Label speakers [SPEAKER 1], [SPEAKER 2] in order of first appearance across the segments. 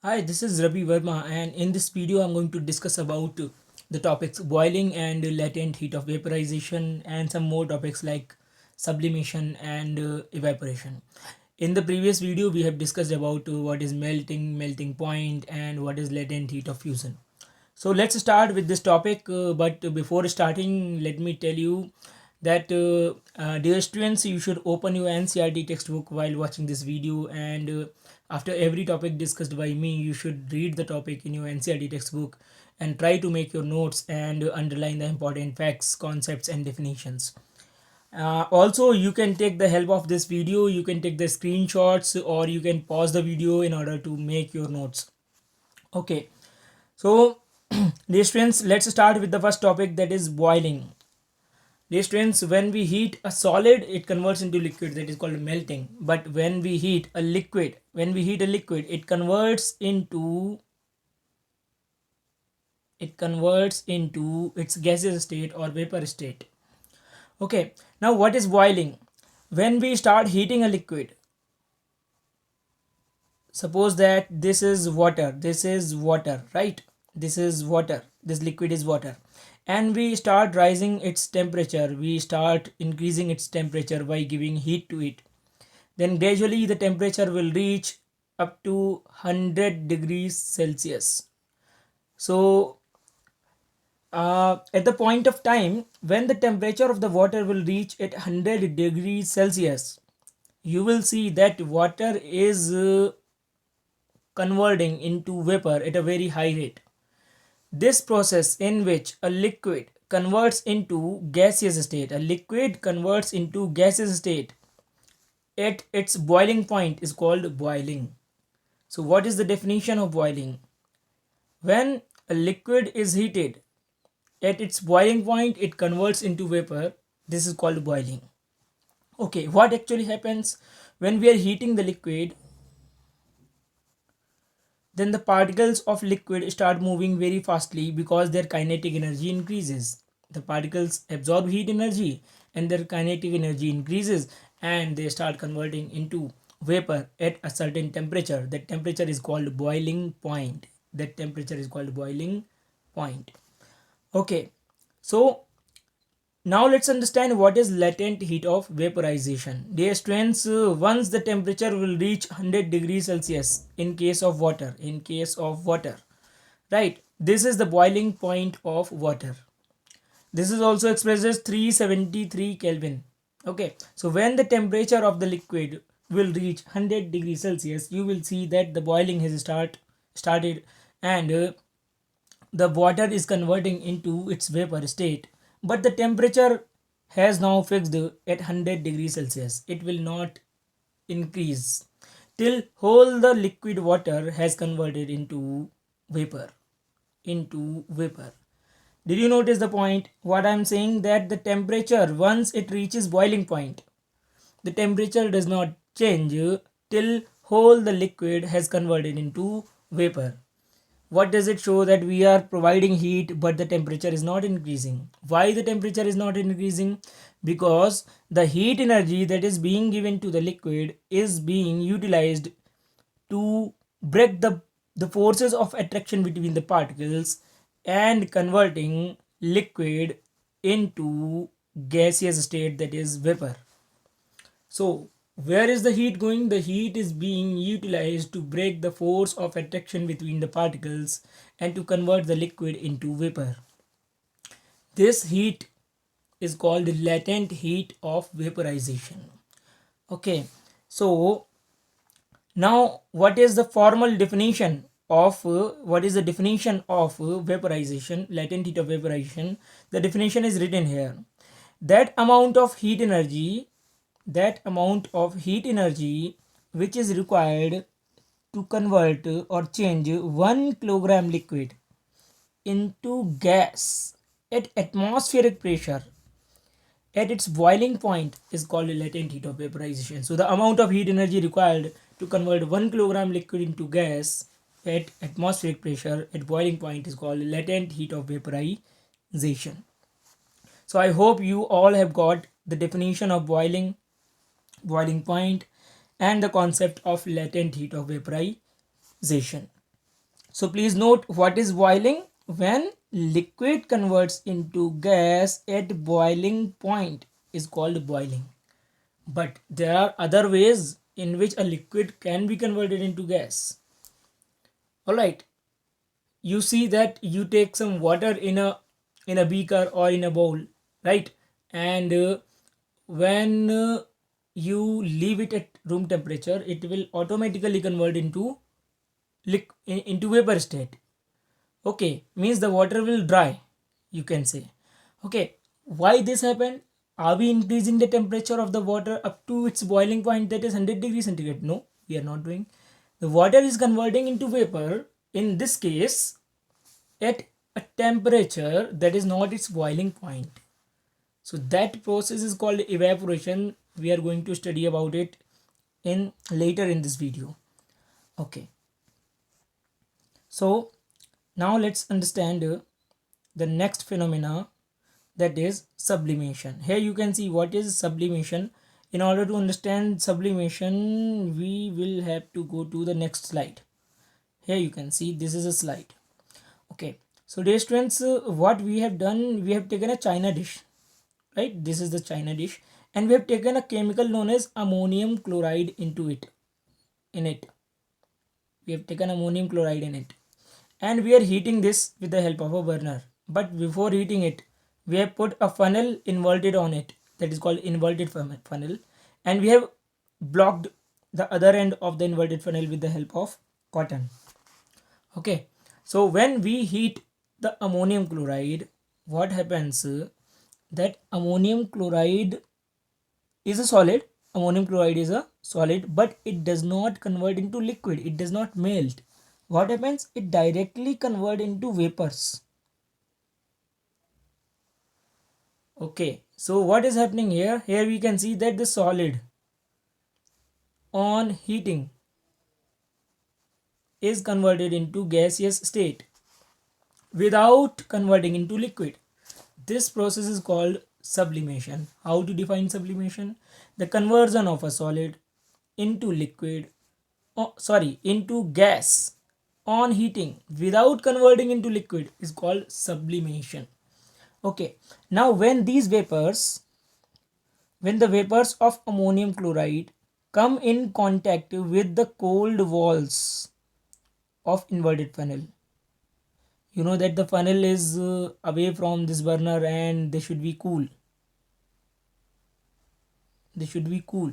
[SPEAKER 1] Hi, this is Ravi Verma, and in this video, I'm going to discuss about the topics boiling and latent heat of vaporization, and some more topics like sublimation and evaporation. In the previous video, we have discussed about what is melting, melting point, and what is latent heat of fusion. So let's start with this topic. But before starting, let me tell you that dear students, you should open your NCRT textbook while watching this video, and after every topic discussed by me, you should read the topic in your NCRT textbook and try to make your notes and underline the important facts, concepts, and definitions. Also, you can take the help of this video. You can take the screenshots, or you can pause the video in order to make your notes. Okay, so dear students, let's start with the first topic, that is boiling. Dear students, when we heat a solid, it converts into liquid, that is called melting. But when we heat a liquid, it converts into its gaseous state or vapor state. Okay, now what is boiling? When we start heating a liquid, suppose that this is water, right? This is water, this liquid is water, and we start rising its temperature, we start increasing its temperature by giving heat to it. Then gradually the temperature will reach up to 100 degrees Celsius. So at the point of time when the temperature of the water will reach at 100 degrees Celsius, you will see that water is converting into vapor at a very high rate. This process in which a liquid converts into gaseous state, at its boiling point is called boiling. So what is the definition of boiling? When a liquid is heated at its boiling point, it converts into vapor. This is called boiling. Okay, what actually happens when we are heating the liquid? Then the particles of liquid start moving very fastly because their kinetic energy increases. The particles absorb heat energy and their kinetic energy increases, and they start converting into vapor at a certain temperature. That temperature is called boiling point. Okay, so now let's understand what is latent heat of vaporization. Dear students, once the temperature will reach 100 degrees Celsius in case of water, right? This is the boiling point of water. This is also expressed as 373 Kelvin. Okay, so when the temperature of the liquid will reach 100 degrees Celsius, you will see that the boiling has started, and the water is converting into its vapor state, but the temperature has now fixed at 100 degrees Celsius. It will not increase till whole the liquid water has converted into vapor. Did you notice the point? What I'm saying, that the temperature, once it reaches boiling point, the temperature does not change till whole the liquid has converted into vapor. What does it show? That we are providing heat but the temperature is not increasing. Why the temperature is not increasing? Because the heat energy that is being given to the liquid is being utilized to break the forces of attraction between the particles and converting liquid into gaseous state, that is vapor. So, where is the heat going? The heat is being utilized to break the force of attraction between the particles and to convert the liquid into vapor. This heat is called latent heat of vaporization. Okay, so now what is the formal definition of vaporization, latent heat of vaporization? The definition is written here. That amount of heat energy which is required to convert or change 1 kilogram liquid into gas at atmospheric pressure at its boiling point is called latent heat of vaporization. So the amount of heat energy required to convert 1 kilogram liquid into gas at atmospheric pressure at boiling point is called latent heat of vaporization. So I hope you all have got the definition of boiling point, and the concept of latent heat of vaporization. So please note, what is boiling? When liquid converts into gas at boiling point is called boiling. But there are other ways in which a liquid can be converted into gas. Alright, you see that you take some water in a beaker or in a bowl, right? And when you leave it at room temperature, it will automatically convert into into vapor state. Okay, means the water will dry, you can say. Okay, why this happened? Are we increasing the temperature of the water up to its boiling point, that is 100 degrees centigrade? No, we are not doing. The water is converting into vapor, in this case, at a temperature that is not its boiling point. So that process is called evaporation. We are going to study about it in later in this video. Okay, so now let's understand the next phenomena, that is sublimation. Here you can see what is sublimation. In order to understand sublimation, we will have to go to the next slide. Here you can see this is a slide. Okay, so dear students, what we have done, we have taken a china dish, right? This is the china dish, and we have taken a chemical known as ammonium chloride into it. In it, we have taken ammonium chloride in it, and we are heating this with the help of a burner. But before heating it, we have put a funnel inverted on it, that is called inverted funnel, and we have blocked the other end of the inverted funnel with the help of cotton. Okay, so when we heat the ammonium chloride, what happens, that ammonium chloride is a solid. Ammonium chloride is a solid, but it does not convert into liquid, it does not melt. What happens? It directly convert into vapors. Okay, so what is happening here? Here we can see that the solid on heating is converted into gaseous state without converting into liquid. This process is called sublimation. How to define sublimation? The conversion of a solid into liquid, into gas on heating without converting into liquid is called sublimation. Okay, now when the vapors of ammonium chloride come in contact with the cold walls of inverted funnel, you know that the funnel is away from this burner and they should be cool. They should be cool,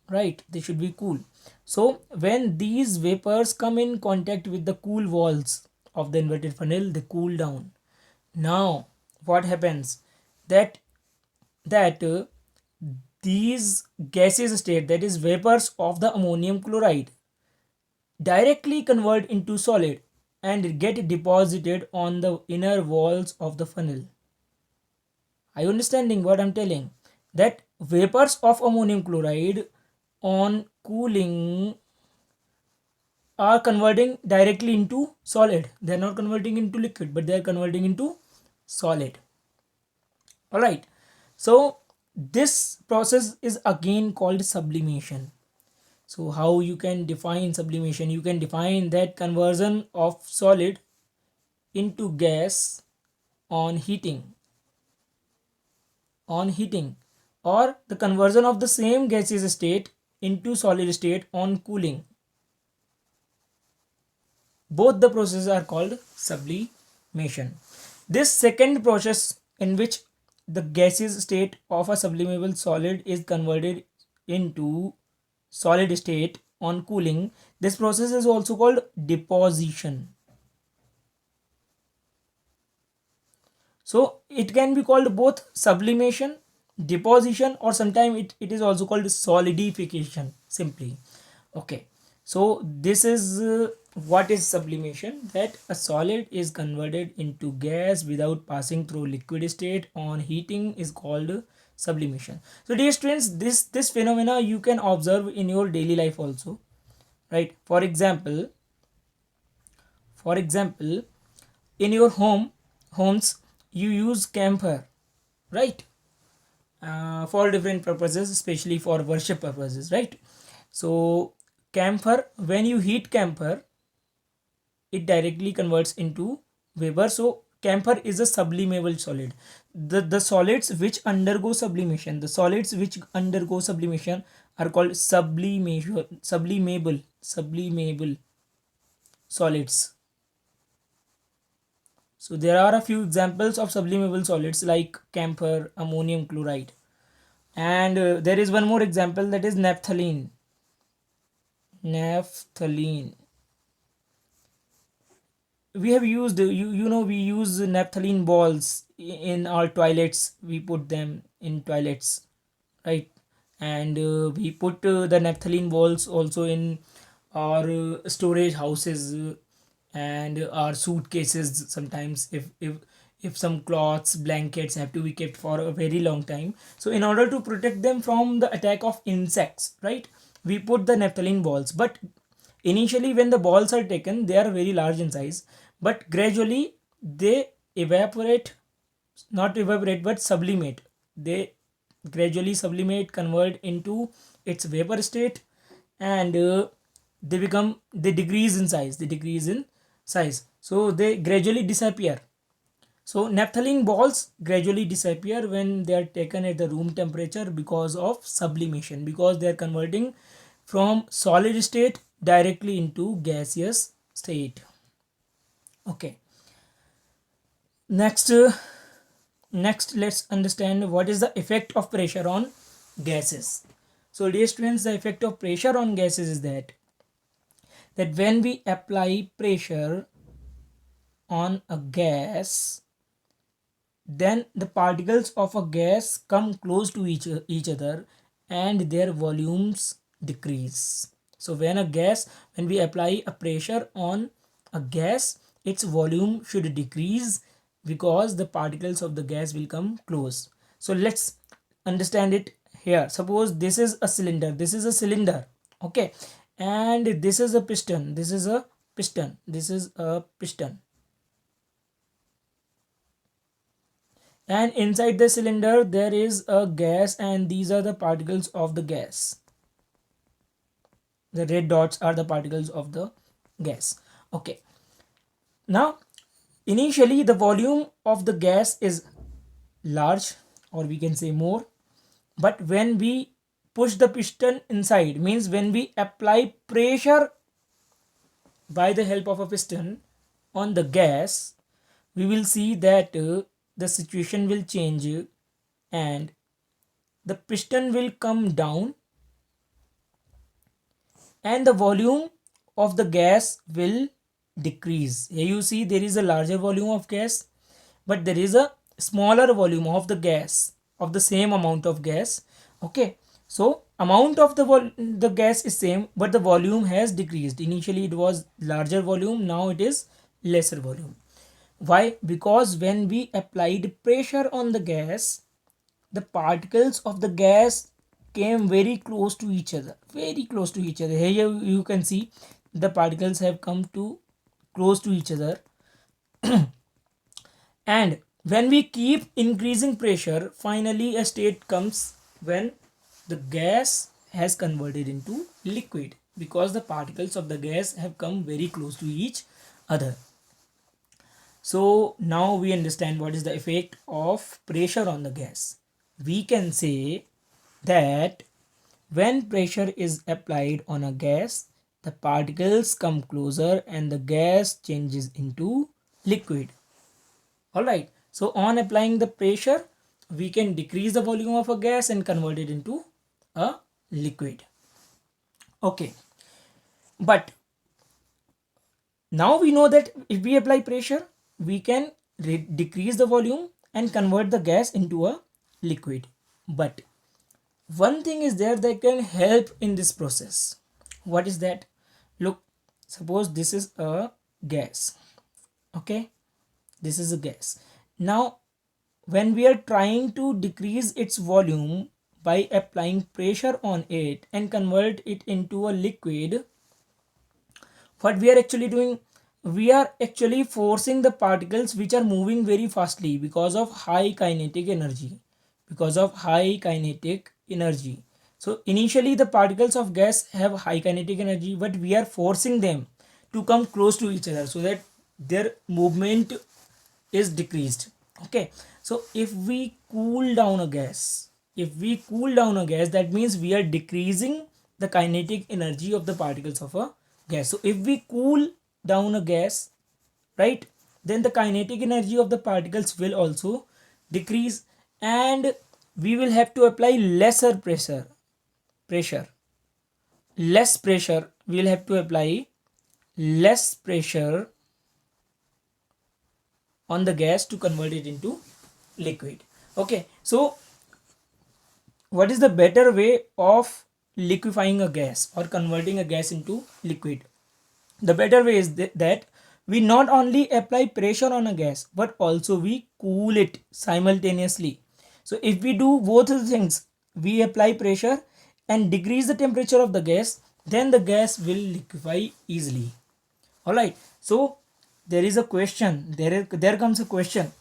[SPEAKER 1] right? They should be cool. So when these vapors come in contact with the cool walls of the inverted funnel, they cool down. Now what happens? That these gaseous state, that is vapors of the ammonium chloride, directly convert into solid and get deposited on the inner walls of the funnel. Are you understanding what I'm telling? That vapors of ammonium chloride on cooling are converting directly into solid. They are not converting into liquid, but they are converting into solid. All right, so this process is again called sublimation. So how you can define sublimation? You can define that conversion of solid into gas on heating, or the conversion of the same gaseous state into solid state on cooling. Both the processes are called sublimation. This second process, in which the gaseous state of a sublimable solid is converted into solid state on cooling, this process is also called deposition. So it can be called both sublimation, deposition, or sometimes it is also called solidification simply. Okay, so this is what is sublimation, that a solid is converted into gas without passing through liquid state on heating is called sublimation. So dear students, this phenomena you can observe in your daily life also, right? For example, in your homes you use camphor, right? For different purposes, especially for worship purposes, right? So camphor, when you heat camphor, it directly converts into vapor. So camphor is a sublimable solid. The solids which undergo sublimation, are called sublimable solids. So there are a few examples of sublimable solids like camphor, ammonium chloride, and there is one more example, that is naphthalene. Naphthalene. We have used we use naphthalene balls in our toilets. We put them in toilets, right? And we put the naphthalene balls also in our storage houses and our suitcases sometimes, if some cloths, blankets have to be kept for a very long time. So in order to protect them from the attack of insects, right, we put the naphthalene balls. But initially when the balls are taken, they are very large in size, but gradually they evaporate, not evaporate but sublimate. They gradually sublimate, convert into its vapor state, and they decrease in size. So they gradually disappear. So naphthalene balls gradually disappear when they are taken at the room temperature because of sublimation, because they are converting from solid state directly into gaseous state. Okay. Next, let's understand what is the effect of pressure on gases. So dear students, the effect of pressure on gases is that when we apply pressure on a gas, then the particles of a gas come close to each other and their volumes decrease. So when we apply a pressure on a gas, its volume should decrease because the particles of the gas will come close. So let's understand it here. Suppose this is a cylinder, okay, and this is a piston, and inside the cylinder there is a gas, and these are the particles of the gas. The red dots are the particles of the gas. Okay, now initially the volume of the gas is large, or we can say more, but when we push the piston inside, means when we apply pressure by the help of a piston on the gas, we will see that the situation will change and the piston will come down and the volume of the gas will decrease. Here you see there is a larger volume of gas, but there is a smaller volume of the gas of the same amount of gas. Okay, so amount of the gas is same, but the volume has decreased. Initially it was larger volume, now it is lesser volume. Why? Because when we applied pressure on the gas, the particles of the gas came very close to each other, here you can see the particles have come to close to each other. And when we keep increasing pressure, finally a state comes when the gas has converted into liquid, because the particles of the gas have come very close to each other. So now we understand what is the effect of pressure on the gas. We can say that when pressure is applied on a gas, the particles come closer and the gas changes into liquid. Alright, so on applying the pressure, we can decrease the volume of a gas and convert it into a liquid. Okay, but now we know that if we apply pressure, we can decrease the volume and convert the gas into a liquid. But one thing is there that can help in this process. What is that? Look, suppose this is a gas. Okay, this is a gas. Now when we are trying to decrease its volume by applying pressure on it and convert it into a liquid, what we are actually doing, we are actually forcing the particles which are moving very fastly because of high kinetic energy. So initially the particles of gas have high kinetic energy, but we are forcing them to come close to each other so that their movement is decreased. Okay, so if we cool down a gas, that means we are decreasing the kinetic energy of the particles of a gas. So if we cool down a gas, right, then the kinetic energy of the particles will also decrease, and we will have to apply lesser pressure less pressure we will have to apply less pressure on the gas to convert it into liquid. Okay, so what is the better way of liquefying a gas or converting a gas into liquid? The better way is that we not only apply pressure on a gas but also we cool it simultaneously. So if we do both of the things, we apply pressure and decrease the temperature of the gas, then the gas will liquefy easily. All right, so there is a question, there comes a question,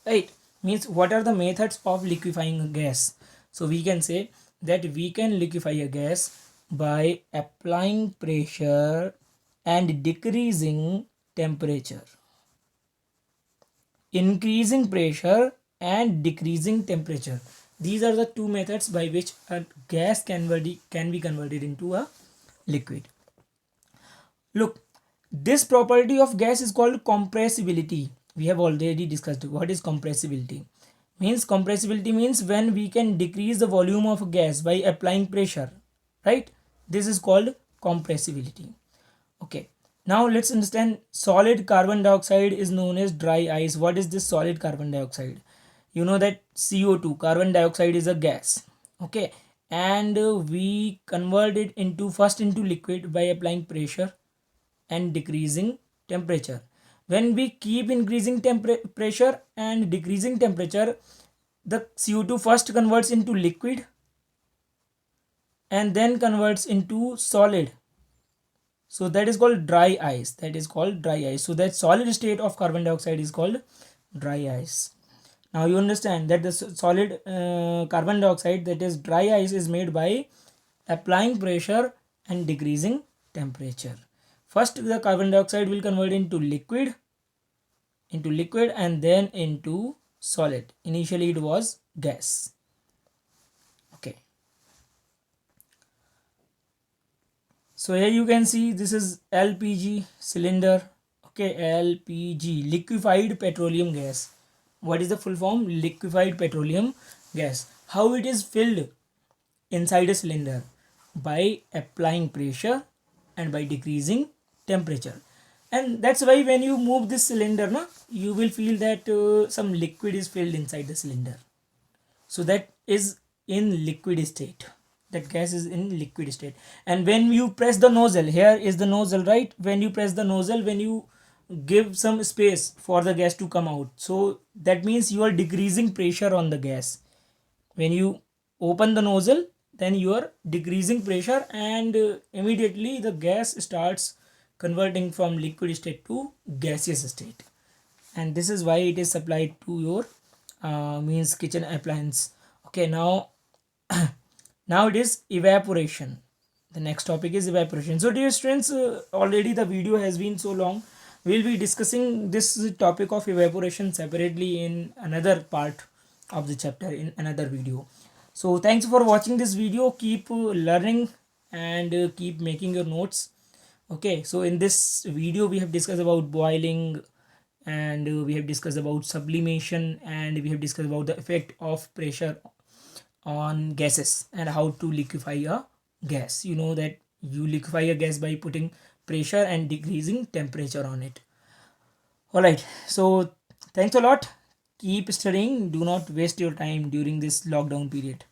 [SPEAKER 1] right? Means what are the methods of liquefying a gas? So we can say that we can liquefy a gas by applying pressure and decreasing temperature, increasing pressure and decreasing temperature. These are the two methods by which a gas can be converted into a liquid. Look, this property of gas is called compressibility. We have already discussed what is compressibility. Compressibility means when we can decrease the volume of gas by applying pressure, right? This is called compressibility. Okay, now let's understand solid carbon dioxide is known as dry ice. What is this solid carbon dioxide? You know that CO2, carbon dioxide, is a gas. Okay, and we convert it into liquid by applying pressure and decreasing temperature. When we keep increasing pressure and decreasing temperature, the CO2 first converts into liquid and then converts into solid. So that is called dry ice. So that solid state of carbon dioxide is called dry ice. Now you understand that the solid carbon dioxide, that is dry ice, is made by applying pressure and decreasing temperature. First the carbon dioxide will convert into liquid and then into solid. Initially it was gas. Okay, so here you can see this is LPG cylinder. Okay, LPG, liquefied petroleum gas. What is the full form? Liquefied petroleum gas. How it is filled inside a cylinder? By applying pressure and by decreasing temperature. And that's why when you move this cylinder, you will feel that some liquid is filled inside the cylinder. So that is in liquid state. That gas is in liquid state. And when you press the nozzle, here is the nozzle, right? When you press the nozzle, when you give some space for the gas to come out, so that means you are decreasing pressure on the gas. When you open the nozzle, then you are decreasing pressure, and immediately the gas starts converting from liquid state to gaseous state. And this is why it is supplied to your kitchen appliance. Okay, now now it is evaporation. The next topic is evaporation. So dear students, already the video has been so long. We'll be discussing this topic of evaporation separately in another part of the chapter, in another video. So thanks for watching this video. Keep learning and keep making your notes. Okay, so in this video we have discussed about boiling, and we have discussed about sublimation, and we have discussed about the effect of pressure on gases and how to liquefy a gas. You know that you liquefy a gas by putting pressure and decreasing temperature on it. All right, so thanks a lot. Keep studying. Do not waste your time during this lockdown period.